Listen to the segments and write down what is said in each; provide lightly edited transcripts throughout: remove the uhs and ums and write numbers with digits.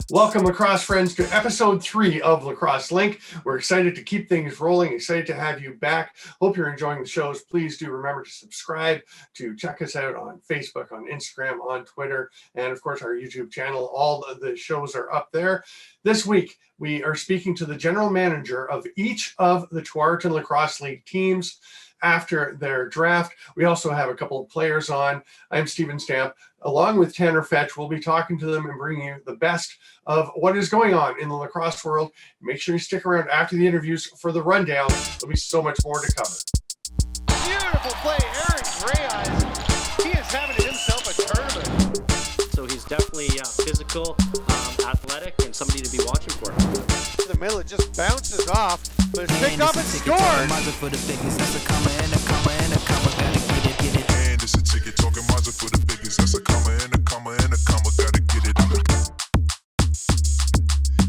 Welcome, lacrosse friends, to episode 3 of Lacrosse Link. We're excited to keep things rolling, excited to have you back. Hope you're enjoying the shows. Please do remember to subscribe, to check us out on Facebook, on Instagram, on Twitter, and of course our YouTube channel. All of the shows are up there. This week, we are speaking to the general manager of each of the Tewaaraton Lacrosse League teams after their draft. We also have a couple of players on. I'm Stephen Stamp. Along with Tanner Fetch, we'll be talking to them and bringing you the best of what is going on in the lacrosse world. Make sure you stick around after the interviews for the rundown. There'll be so much more to cover. Beautiful play, Aaron Gray Eyes. He is having himself a tournament. So he's definitely physical, athletic, and somebody to be watching for. In the middle, it just bounces off, but it's picked up and scored.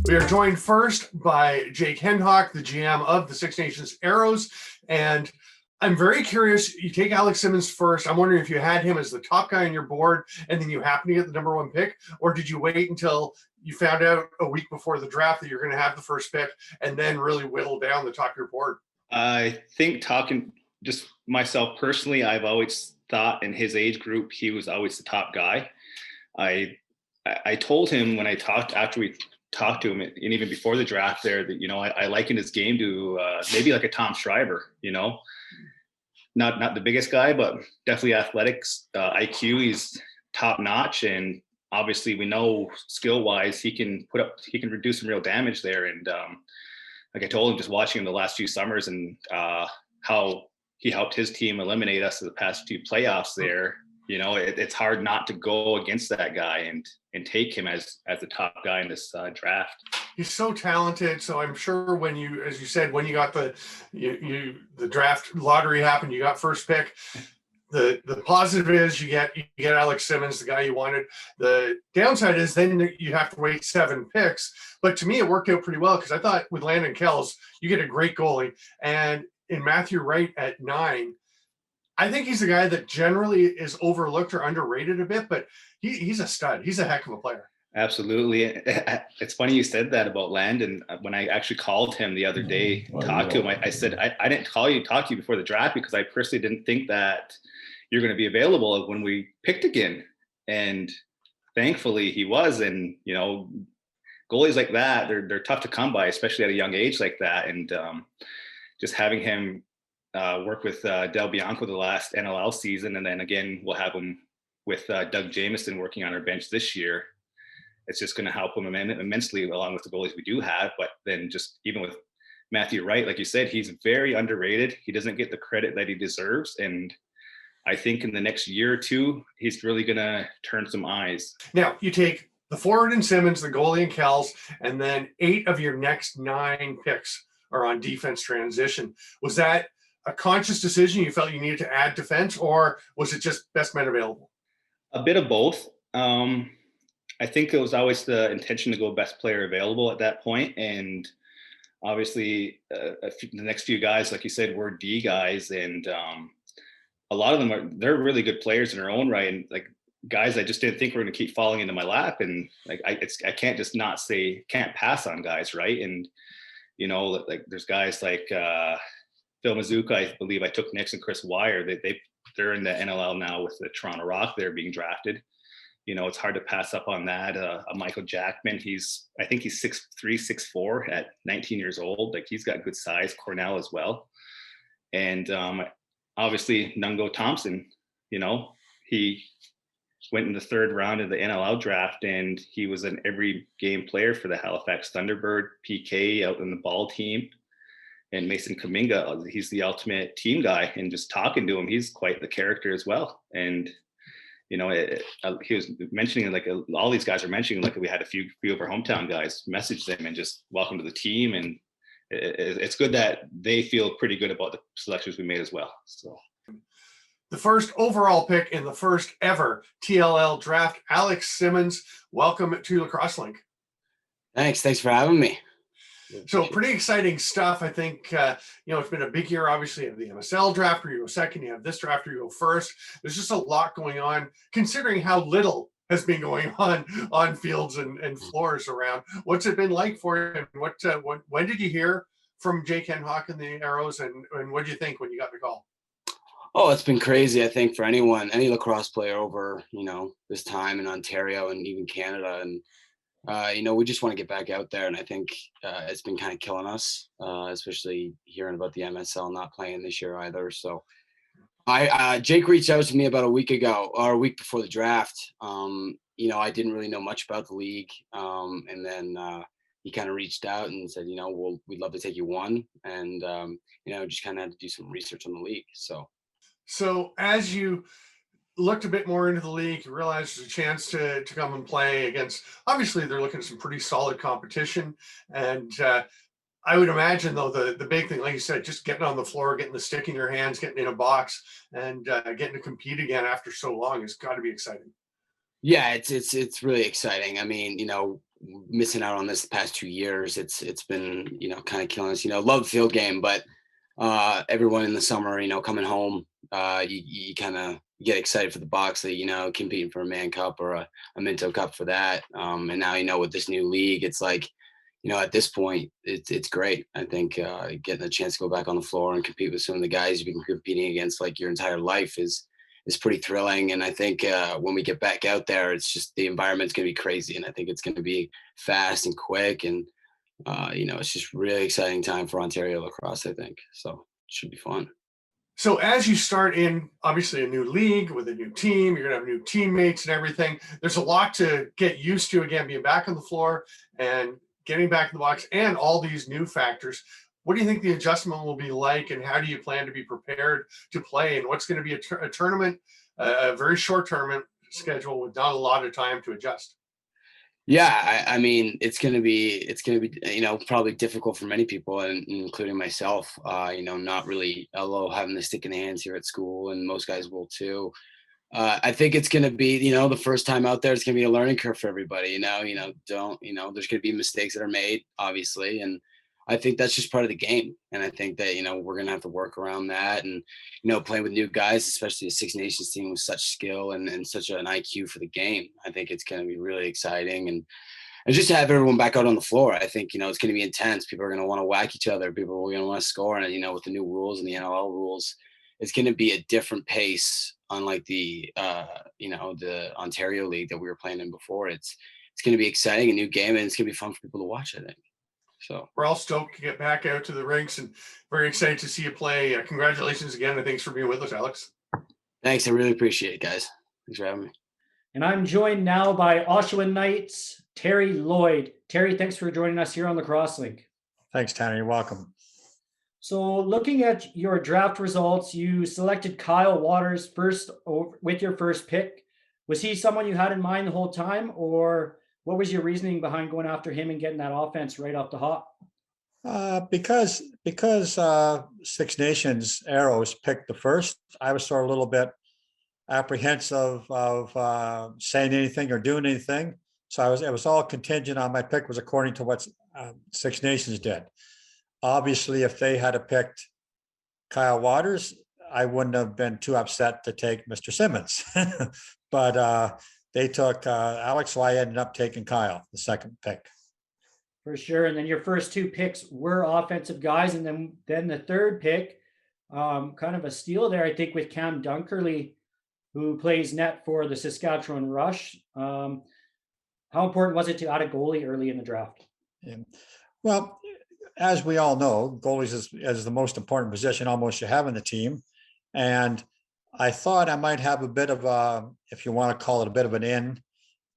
We are joined first by Jake Hendhock, the GM of the Six Nations Arrows. And I'm very curious, you take Alex Simmons first. I'm wondering if you had him as the top guy on your board and then you happen to get the number 1 pick, or did you wait until you found out a week before the draft that you're going to have the first pick and then really whittle down the top of your board? I think talking just myself personally, I've always thought in his age group, he was always the top guy. I told him when I after we talked to him, and even before the draft there, that, I likened his game to maybe like a Tom Schreiber, not the biggest guy, but definitely athletics, IQ, he's top notch. And obviously we know skill wise, he can reduce some real damage there. And like I told him, just watching him the last few summers and how he helped his team eliminate us in the past few playoffs there, it's hard not to go against that guy and take him as the top guy in this draft. He's so talented. So I'm sure when you, as you said, when you got the draft lottery happened, you got first pick. The positive is you get Alex Simmons, the guy you wanted. The downside is then you have to wait 7 picks. But to me, it worked out pretty well because I thought with Landon Kells, you get a great goalie. And in Matthew Wright at 9, I think he's a guy that generally is overlooked or underrated a bit, but he's a stud. He's a heck of a player. Absolutely. It's funny you said that about Landon. When I actually called him the other day, talked to him, I said, I didn't talk to you before the draft because I personally didn't think that you're going to be available when we picked again. And thankfully he was. And, goalies like that, they're tough to come by, especially at a young age like that. And just having him work with Del Bianco the last NLL season, and then again we'll have him with Doug Jamieson working on our bench this year. It's just going to help him immensely along with the goalies we do have. But then just even with Matthew Wright, like you said, he's very underrated. He doesn't get the credit that he deserves, and I think in the next year or two he's really going to turn some eyes. Now you take the forward in Simmons, the goalie in Kells, and then 8 of your next 9 picks are on defense transition. Was that a conscious decision? You felt you needed to add defense, or was it just best men available? A bit of both. I think it was always the intention to go best player available at that point. And obviously the next few guys, like you said, were D guys. And a lot of them they're really good players in their own right. And like guys, I just didn't think were going to keep falling into my lap. And like, I can't just not can't pass on guys. Right. And, like there's guys like, Phil Mazuka, I believe I took next, and Chris Wire. They're in the NLL now with the Toronto Rock. They're being drafted. It's hard to pass up on that. Michael Jackman, I think he's 6'3", 6'4" at 19 years old. Like he's got good size. Cornell as well. And obviously Nungo Thompson, he went in the 3rd round of the NLL draft, and he was an every game player for the Halifax Thunderbird, PK out in the ball team. And Mason Kaminga, he's the ultimate team guy, and just talking to him, he's quite the character as well. And, he was mentioning all these guys are mentioning, like we had a few of our hometown guys message them and just welcome to the team. And it's good that they feel pretty good about the selections we made as well. So the first overall pick in the first ever TLL draft, Alex Simmons, welcome to Lacrosse Link. Thanks for having me. So pretty exciting stuff. I think, it's been a big year. Obviously, you have the MSL draft where you go second. You have this draft where you go first. There's just a lot going on, considering how little has been going on fields and floors around. What's it been like for you? When did you hear from Jake Henhock and the Arrows, and what did you think when you got the call? Oh, it's been crazy. I think for anyone, any lacrosse player over, this time in Ontario and even Canada, and we just want to get back out there. And I think it's been kind of killing us, especially hearing about the MSL not playing this year either. So Jake reached out to me about a week ago or a week before the draft. I didn't really know much about the league. And then he kind of reached out and said, we'd love to take you one. And, just kind of had to do some research on the league. So as you looked a bit more into the league, you realized there's a chance to come and play against, obviously they're looking at some pretty solid competition. And I would imagine though, the big thing, like you said, just getting on the floor, getting the stick in your hands, getting in a box and getting to compete again after so long has got to be exciting. Yeah, it's really exciting. I mean, missing out on this the past 2 years, it's been, kind of killing us, love the field game, but everyone in the summer, coming home, you kind of get excited for the box league, competing for a Man Cup or a Minto Cup for that. And now, with this new league, it's like, at this point, it's great. I think getting a chance to go back on the floor and compete with some of the guys you've been competing against like your entire life is pretty thrilling. And I think when we get back out there, it's just the environment's going to be crazy. And I think it's going to be fast and quick. And, it's just really exciting time for Ontario lacrosse, I think. So it should be fun. So as you start in, obviously, a new league with a new team, you're going to have new teammates and everything. There's a lot to get used to, again, being back on the floor and getting back in the box and all these new factors. What do you think the adjustment will be like, and how do you plan to be prepared to play? And what's going to be a tournament, a very short tournament schedule with not a lot of time to adjust? Yeah, I mean, it's gonna be, probably difficult for many people, and including myself. Not really, although having the stick in the hands here at school, and most guys will too. I think it's gonna be, the first time out there, it's gonna be a learning curve for everybody. There's gonna be mistakes that are made, obviously, and I think that's just part of the game. And I think that we're gonna have to work around that, and playing with new guys, especially a Six Nations team with such skill and such an IQ for the game. I think it's gonna be really exciting, and just to have everyone back out on the floor. I think it's gonna be intense. People are gonna want to whack each other. People are gonna want to score, and with the new rules and the NLL rules, it's going to be a different pace, unlike the the Ontario League that we were playing in before. It's going to be exciting, a new game, and it's going to be fun for people to watch, I think. So we're all stoked to get back out to the rinks and very excited to see you play. Congratulations again, and thanks for being with us, Alex. Thanks. I really appreciate it, guys. Thanks for having me. And I'm joined now by Oshawa Knights, Terry Lloyd. Terry, thanks for joining us here on Lacrosse Link. Thanks, Tanner. You're welcome. So looking at your draft results, you selected Kyle Waters first with your first pick. Was he someone you had in mind the whole time, or what was your reasoning behind going after him and getting that offense right off the hop? Because Six Nations Arrows picked the first, I was sort of a little bit apprehensive of saying anything or doing anything. So it was all contingent on my pick was according to what Six Nations did. Obviously, if they had picked Kyle Waters, I wouldn't have been too upset to take Mr. Simmons. But they took Alex, so I ended up taking Kyle, the second pick. For sure. And then your first two picks were offensive guys. And then the third pick, kind of a steal there, I think, with Cam Dunkerley, who plays net for the Saskatchewan Rush. How important was it to add a goalie early in the draft? Yeah. Well, as we all know, goalies is the most important position almost you have in the team. And I thought I might have a bit of a, if you want to call it a bit of an in,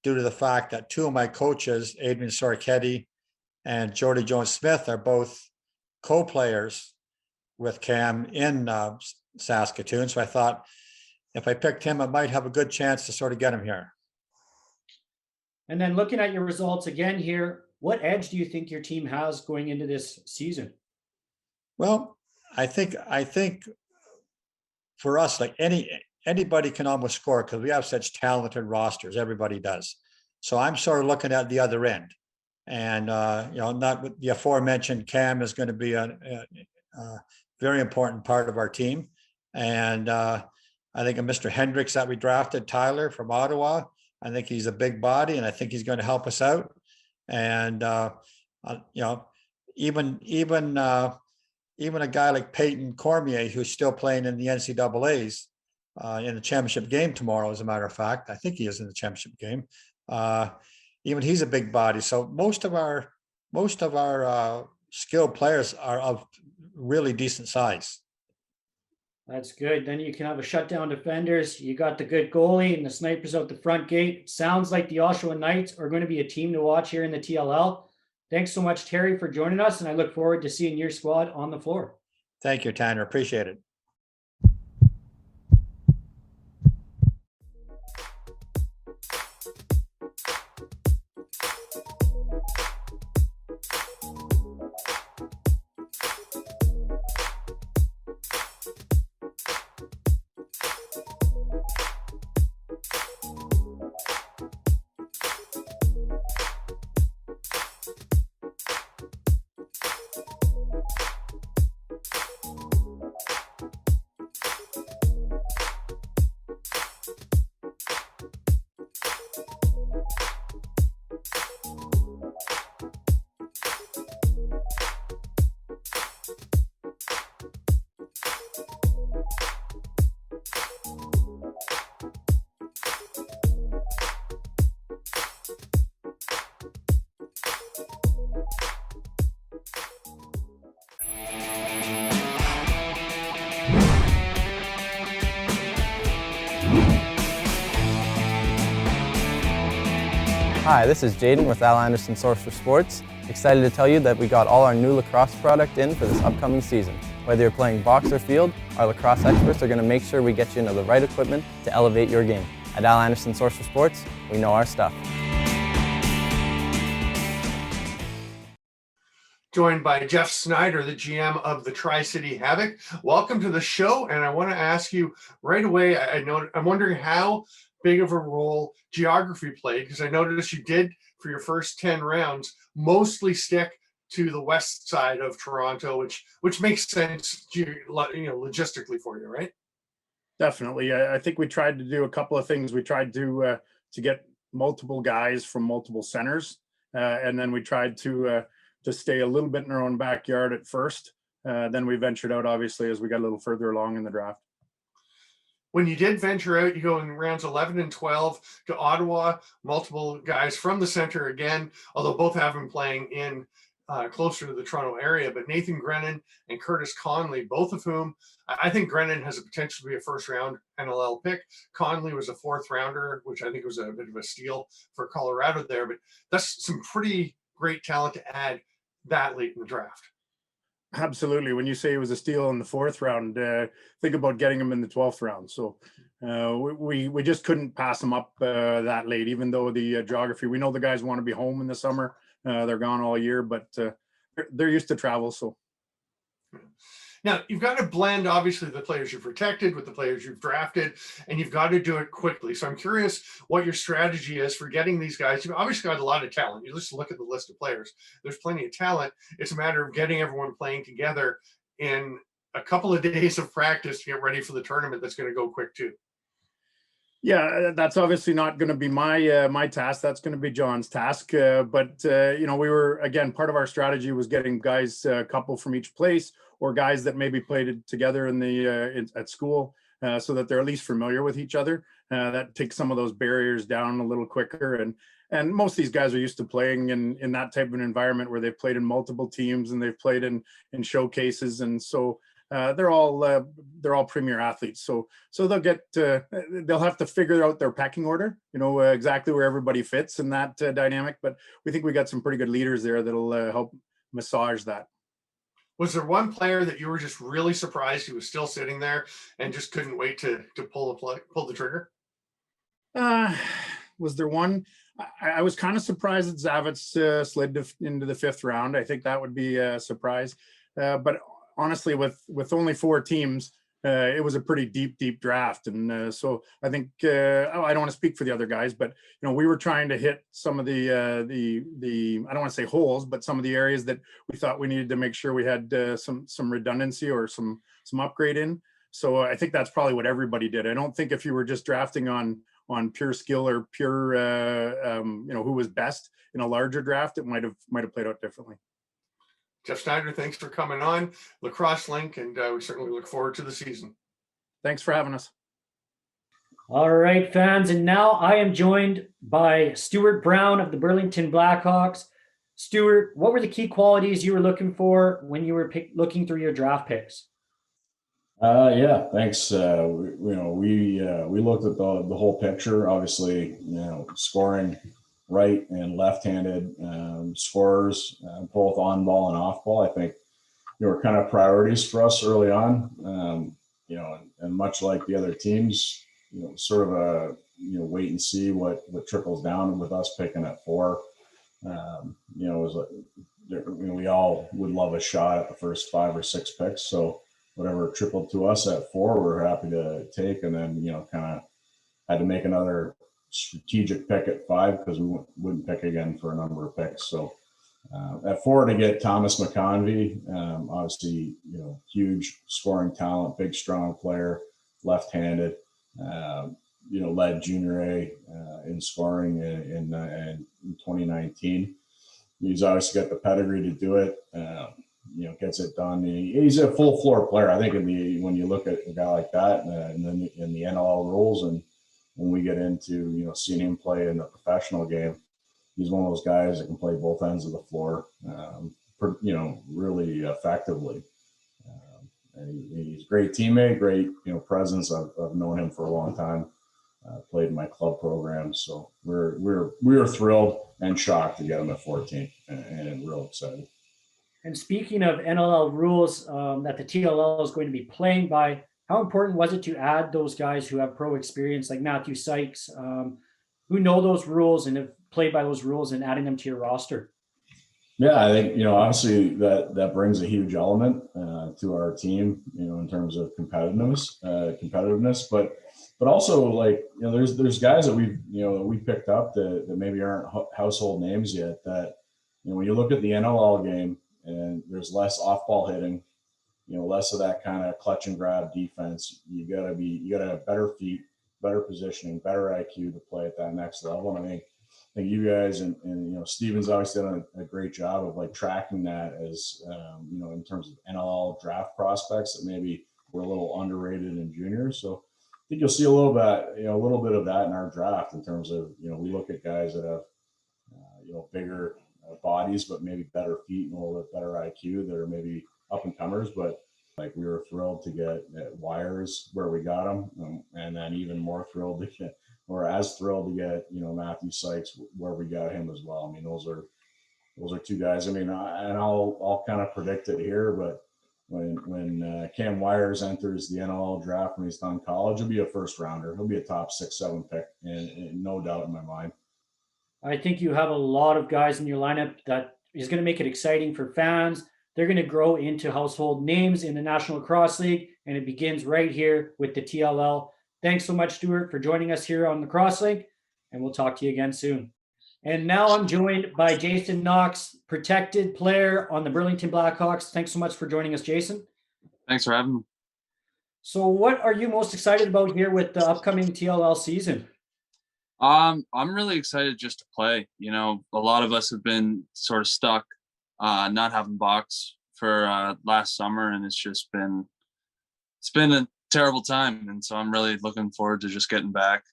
due to the fact that two of my coaches, Adrian Sorchetti and Jordy Jones-Smith, are both co-players with Cam in Saskatoon. So I thought if I picked him, I might have a good chance to sort of get him here. And then looking at your results again here, what edge do you think your team has going into this season? Well, I think for us, like anybody can almost score because we have such talented rosters. Everybody does. So I'm sort of looking at the other end, and not with the aforementioned Cam is going to be a very important part of our team, and I think of Mr. Hendricks that we drafted, Tyler from Ottawa. I think he's a big body, and I think he's going to help us out. And even a guy like Peyton Cormier, who's still playing in the NCAA's in the championship game tomorrow, as a matter of fact. I think he is in the championship game. Even he's a big body. So most of our skilled players are of really decent size. That's good. Then you can have a shutdown defenders. You got the good goalie and the snipers out the front gate. Sounds like the Oshawa Knights are going to be a team to watch here in the TLL. Thanks so much, Terry, for joining us, and I look forward to seeing your squad on the floor. Thank you, Tanner. Appreciate it. Hi, this is Jaden with Al Anderson Source for Sports. Excited to tell you that we got all our new lacrosse product in for this upcoming season. Whether you're playing box or field, our lacrosse experts are going to make sure we get you into the right equipment to elevate your game. At Al Anderson Source for Sports, we know our stuff. Joined by Jeff Snyder, the GM of the Tri-City Havoc. Welcome to the show, and I want to ask you right away, I'm wondering how big of a role geography played, because I noticed you did, for your first 10 rounds, mostly stick to the west side of Toronto, which makes sense, logistically for you, right? Definitely. I think we tried to do a couple of things. We tried to get multiple guys from multiple centers, and then we tried to stay a little bit in our own backyard at first. Then we ventured out, obviously, as we got a little further along in the draft. When you did venture out, you go in rounds 11 and 12 to Ottawa, multiple guys from the center again, although both have been playing in closer to the Toronto area. But Nathan Grennan and Curtis Conley, both of whom, I think Grennan has a potential to be a first-round NLL pick. Conley was a fourth-rounder, which I think was a bit of a steal for Colorado there. But that's some pretty great talent to add that late in the draft. Absolutely. When you say it was a steal in the fourth round, think about getting him in the 12th round. So we just couldn't pass him up that late, even though the geography, we know the guys want to be home in the summer. They're gone all year, but they're used to travel. So now you've got to blend, obviously, the players you've protected with the players you've drafted, and you've got to do it quickly. So I'm curious what your strategy is for getting these guys. You've obviously got a lot of talent. You just look at the list of players. There's plenty of talent. It's a matter of getting everyone playing together in a couple of days of practice to get ready for the tournament. That's going to go quick too. Yeah, that's obviously not going to be my task. That's going to be John's task. But we were, again, part of our strategy was getting guys, a couple from each place, or guys that maybe played together at school, so that they're at least familiar with each other. That takes some of those barriers down a little quicker. And most of these guys are used to playing in that type of an environment where they've played in multiple teams and they've played in showcases, and so they're all premier athletes. So they'll have to figure out their pecking order, exactly where everybody fits in that dynamic. But we think we got some pretty good leaders there that'll help massage that. Was there one player that you were just really surprised he was still sitting there and just couldn't wait to pull the trigger? Was there one? I was kind of surprised that Zavitz slid into the 5th round. I think that would be a surprise. But honestly, with only 4 teams, it was a pretty deep draft. And so I think, I don't want to speak for the other guys, but, we were trying to hit some of the I don't want to say holes, but some of the areas that we thought we needed to make sure we had some redundancy or some upgrade in. So I think that's probably what everybody did. I don't think if you were just drafting on on pure skill or pure, who was best in a larger draft, it might have played out differently. Jeff Snyder, thanks for coming on Lacrosse Link, and we certainly look forward to the season. Thanks for having us. All right, fans, and now I am joined by Stuart Brown of the Burlington Blackhawks. Stuart, what were the key qualities you were looking for when you were looking through your draft picks? Yeah, thanks. We looked at the whole picture. Obviously, scoring right and left-handed scorers, both on ball and off ball. I think were kind of priorities for us early on. And much like the other teams, sort of a wait and see what trickles down with us picking at 4. It was like, we all would love a shot at the first 5 or 6 picks. So whatever trickled to us at 4, we're happy to take. And then, kind of had to make another strategic pick at 5 because we wouldn't pick again for a number of picks. So at 4 to get Thomas McConvey, obviously, huge scoring talent, big, strong player, left-handed, led junior A in scoring in 2019. He's obviously got the pedigree to do it. Gets it done. He's a full floor player. I think when you look at a guy like that, and then in the NLL rules, and when we get into seeing him play in the professional game, he's one of those guys that can play both ends of the floor, really effectively. And he's a great teammate, great presence. I've known him for a long time. Played in my club program, so we were thrilled and shocked to get him at 14, and real excited. And speaking of NLL rules that the TLL is going to be playing by, how important was it to add those guys who have pro experience like Matthew Sykes, who know those rules and have played by those rules, and adding them to your roster? Yeah, I think obviously that brings a huge element to our team, in terms of competitiveness, but also there's guys that we picked up that maybe aren't household names yet. That when you look at the NLL game, and there's less off-ball hitting, less of that kind of clutch and grab defense. You gotta have better feet, better positioning, better IQ to play at that next level. And I think you guys and Steven's obviously done a great job of tracking that as in terms of NLL draft prospects that maybe were a little underrated in juniors. So I think you'll see a little bit of that in our draft in terms of we look at guys that have bigger bodies, but maybe better feet and a little bit better IQ that are maybe up and comers. But we were thrilled to get Wires where we got him, and then even more thrilled to get, or as thrilled to get Matthew Sykes where we got him as well. I mean, those are 2 guys. I mean, and I'll kind of predict it here, but when Cam Wires enters the NLL draft when he's done college, he'll be a first rounder. He'll be a top 6-7 pick, and no doubt in my mind. I think you have a lot of guys in your lineup that is going to make it exciting for fans. They're going to grow into household names in the National Lacrosse League, and it begins right here with the TLL. Thanks so much, Stuart, for joining us here on Lacrosse Link, and we'll talk to you again soon. And now I'm joined by Jason Knox, protected player on the Burlington Blackhawks. Thanks so much for joining us, Jason. Thanks for having me. So what are you most excited about here with the upcoming TLL season? I'm really excited just to play. A lot of us have been sort of stuck not having box for last summer, and it's been a terrible time. And so I'm really looking forward to just getting back,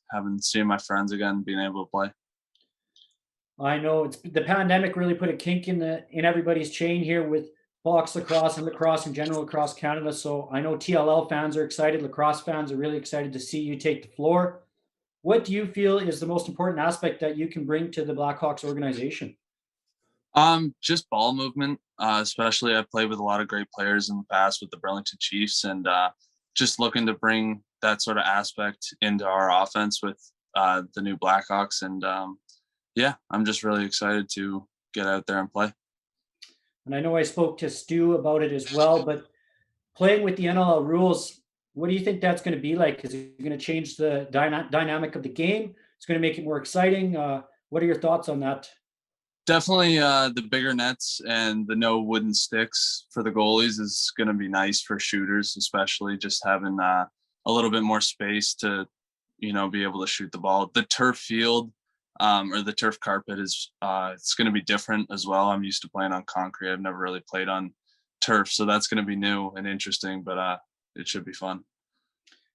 seeing my friends again, being able to play. I know the pandemic really put a kink in everybody's chain here with box lacrosse and lacrosse in general across Canada. So I know TLL fans are excited. Lacrosse fans are really excited to see you take the floor. What do you feel is the most important aspect that you can bring to the Blackhawks organization? Just ball movement, especially I played with a lot of great players in the past with the Burlington Chiefs, and just looking to bring that sort of aspect into our offense with the new Blackhawks. And I'm just really excited to get out there and play. And I know I spoke to Stu about it as well, but playing with the NLL rules, what do you think that's going to be like? Is it going to change the dynamic of the game? It's going to make it more exciting. What are your thoughts on that? Definitely the bigger nets and the no wooden sticks for the goalies is going to be nice for shooters, especially just having a little bit more space to be able to shoot the ball. The turf field or the turf carpet is it's going to be different as well. I'm used to playing on concrete. I've never really played on turf, so that's going to be new and interesting, but it should be fun.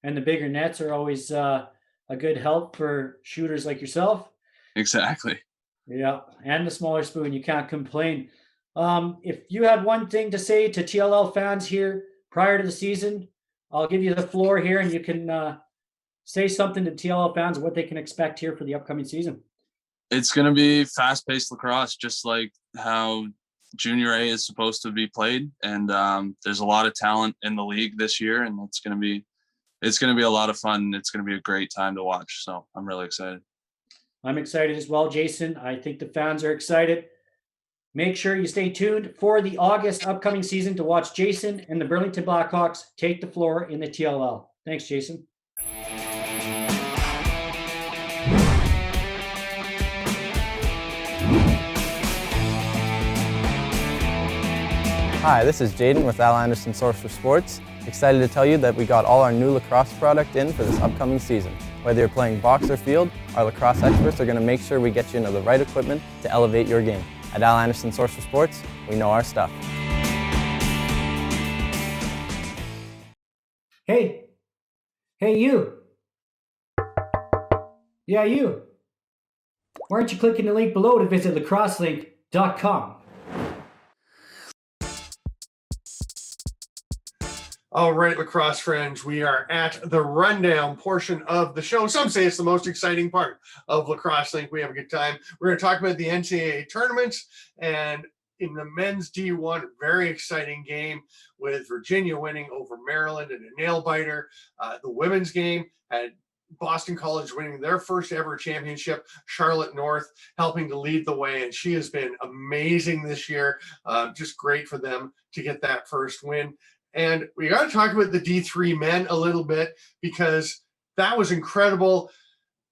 And the bigger nets are always a good help for shooters like yourself. Exactly. Yeah, and the smaller spoon, you can't complain. If you had one thing to say to TLL fans here prior to the season, I'll give you the floor here, and you can say something to TLL fans what they can expect here for the upcoming season. It's going to be fast-paced lacrosse, just like how Junior A is supposed to be played. And there's a lot of talent in the league this year, and it's going to be a lot of fun. It's going to be a great time to watch. So I'm really excited. I'm excited as well, Jason. I think the fans are excited. Make sure you stay tuned for the August upcoming season to watch Jason and the Burlington Blackhawks take the floor in the TLL. Thanks, Jason. Hi, this is Jaden with Al Anderson Source for Sports. Excited to tell you that we got all our new lacrosse product in for this upcoming season. Whether you're playing box or field, our lacrosse experts are going to make sure we get you into the right equipment to elevate your game. At Al Anderson Source for Sports, we know our stuff. Hey you. Yeah, you. Why aren't you clicking the link below to visit lacrosselink.com? All right, lacrosse friends, we are at the rundown portion of the show. Some say it's the most exciting part of Lacrosse Link. We have a good time. We're going to talk about the NCAA tournaments, and in the men's D1, very exciting game with Virginia winning over Maryland in a nail biter. The women's game had Boston College winning their first ever championship, Charlotte North helping to lead the way, and she has been amazing this year. Just great for them to get that first win. And we got to talk about the D3 men a little bit, because that was incredible,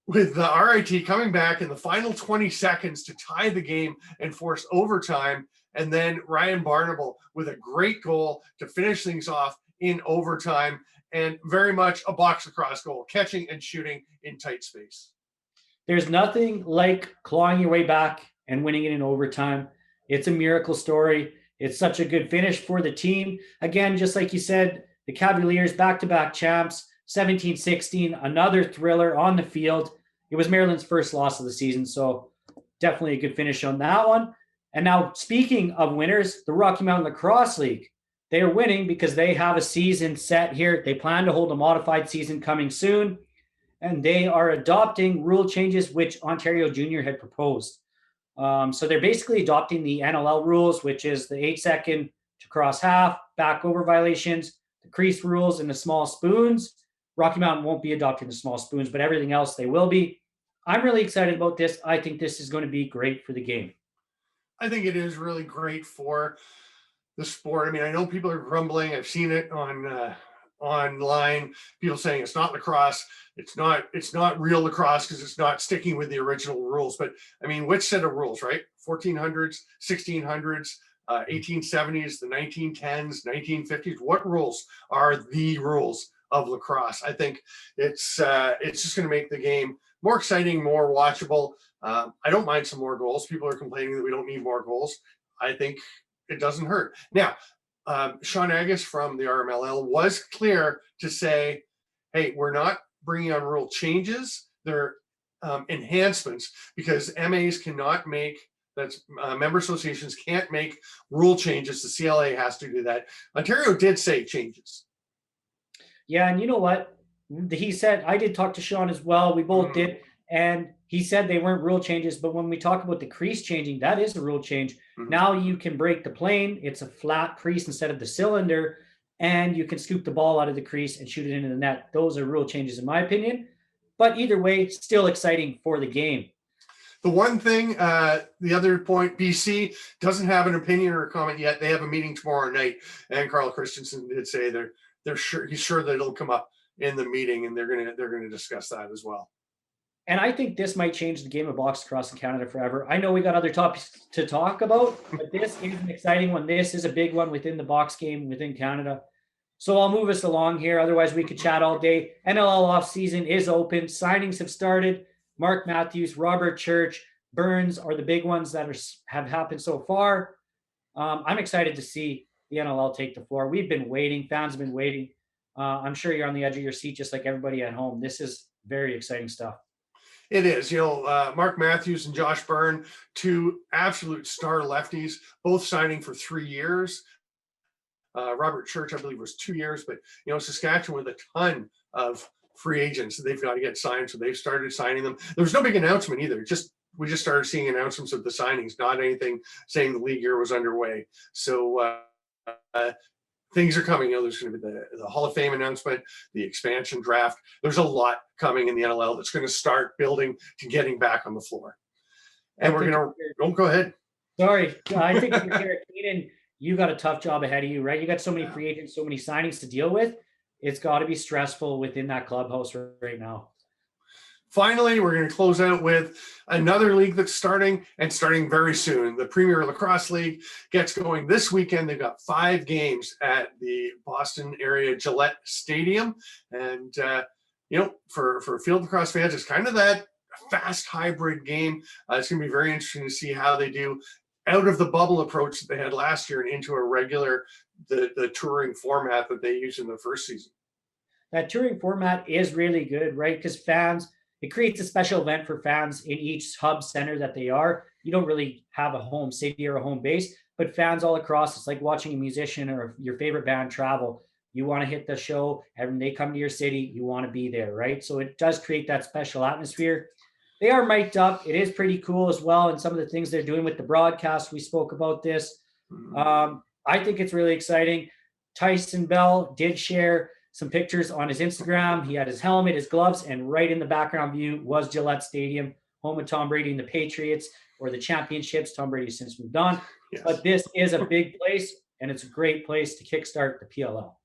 with the RIT coming back in the final 20 seconds to tie the game and force overtime. And then Ryan Barnable with a great goal to finish things off in overtime, and very much a box lacrosse goal, catching and shooting in tight space. There's nothing like clawing your way back and winning it in overtime. It's a miracle story. It's such a good finish for the team. Again, just like you said, the Cavaliers back-to-back champs, 17-16, another thriller on the field. It was Maryland's first loss of the season, so definitely a good finish on that one. And now, speaking of winners, the Rocky Mountain Lacrosse League, they are winning because they have a season set here. They plan to hold a modified season coming soon, and they are adopting rule changes which Ontario Junior had proposed. So they're basically adopting the NLL rules, which is the 8-second to cross half, back over violations, the crease rules, and the small spoons. Rocky Mountain won't be adopting the small spoons, but everything else they will be. I'm really excited about this. I think this is going to be great for the game. I think it is really great for the sport. I mean, I know people are grumbling. I've seen it on online, people saying it's not lacrosse, it's not real lacrosse because it's not sticking with the original rules. But I mean, which set of rules, right? 1400s, 1600s, 1870s, the 1910s, 1950s. What rules are the rules of lacrosse? I think it's just going to make the game more exciting, more watchable. I don't mind some more goals. People are complaining that we don't need more goals. I think it doesn't hurt. Now, Sean Agus from the RMLL was clear to say, hey, we're not bringing on rule changes. They're enhancements, because MAs cannot make, member associations can't make rule changes. The CLA has to do that. Ontario did say changes. Yeah, and you know what? He said, I did talk to Sean as well. We both did. And he said they weren't rule changes, but when we talk about the crease changing, that is a rule change. Mm-hmm. Now you can break the plane. It's a flat crease instead of the cylinder, and you can scoop the ball out of the crease and shoot it into the net. Those are rule changes in my opinion, but either way, still exciting for the game. The one thing, the other point, BC doesn't have an opinion or a comment yet. They have a meeting tomorrow night, and Carl Christensen did say he's sure that it'll come up in the meeting, and they're gonna discuss that as well. And I think this might change the game of box lacrosse in Canada forever. I know we got other topics to talk about, but this is an exciting one. This is a big one within the box game within Canada. So I'll move us along here. Otherwise, we could chat all day. NLL off season is open. Signings have started. Mark Matthews, Robert Church, Burns are the big ones that have happened so far. I'm excited to see the NLL take the floor. We've been waiting. Fans have been waiting. I'm sure you're on the edge of your seat, just like everybody at home. This is very exciting stuff. It is, Mark Matthews and Josh Byrne, two absolute star lefties, both signing for 3 years. Robert Church, I believe, was 2 years, but Saskatchewan with a ton of free agents that they've got to get signed, so they've started signing them. There was no big announcement either. We just started seeing announcements of the signings, not anything saying the league year was underway. So things are coming. There's going to be the Hall of Fame announcement, the expansion draft. There's a lot coming in the NLL that's going to start building to getting back on the floor. And we're going to go ahead. Sorry, I think if you're Garrett Keenan, you got a tough job ahead of you, right? You got so many free agents, so many signings to deal with. It's got to be stressful within that clubhouse right now. Finally, we're going to close out with another league that's starting very soon. The Premier Lacrosse League gets going this weekend. They've got 5 games at the Boston area Gillette Stadium. And, for field lacrosse fans, it's kind of that fast hybrid game. It's going to be very interesting to see how they do out of the bubble approach that they had last year and into a regular, the touring format that they used in the first season. That touring format is really good, right? Because it creates a special event for fans in each hub center that they are. You don't really have a home city or a home base, but fans all across, it's like watching a musician or your favorite band travel. You want to hit the show and they come to your city, you want to be there, right? So it does create that special atmosphere. They are mic'd up. It is pretty cool as well. And some of the things they're doing with the broadcast, we spoke about this. I think it's really exciting. Tyson Bell did share some pictures on his Instagram. He had his helmet, his gloves, and right in the background view was Gillette Stadium, home of Tom Brady and the Patriots, or the championships. Tom Brady since moved on. Yes. But this is a big place, and it's a great place to kickstart the PLL.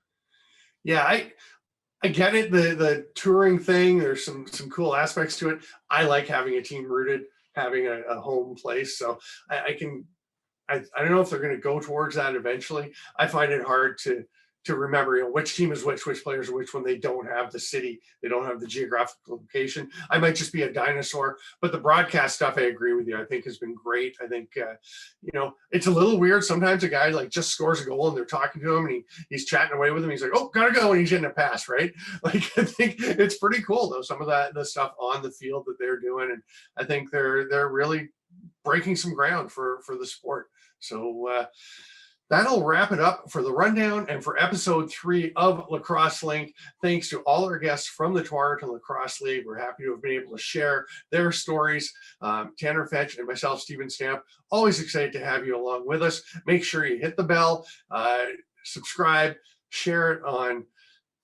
Yeah, I get it. The touring thing, there's some cool aspects to it. I like having a team rooted, having a home place. So I don't know if they're going to go towards that eventually. I find it hard to remember, which team is which players are which when they don't have the city, they don't have the geographical location. I might just be a dinosaur, but the broadcast stuff, I agree with you, I think has been great. I think, it's a little weird. Sometimes a guy just scores a goal and they're talking to him and he's chatting away with him. He's like, oh, gotta go. And he's getting a pass, right? I think it's pretty cool though. Some of the stuff on the field that they're doing. And I think they're really breaking some ground for the sport. So, that'll wrap it up for the rundown and for episode 3 of Lacrosse Link. Thanks to all our guests from the Tewaaraton Lacrosse League. We're happy to have been able to share their stories. Tanner Fetch and myself, Stephen Stamp, always excited to have you along with us. Make sure you hit the bell, subscribe, share it on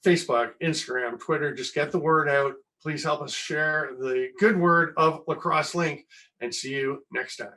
Facebook, Instagram, Twitter. Just get the word out. Please help us share the good word of Lacrosse Link, and see you next time.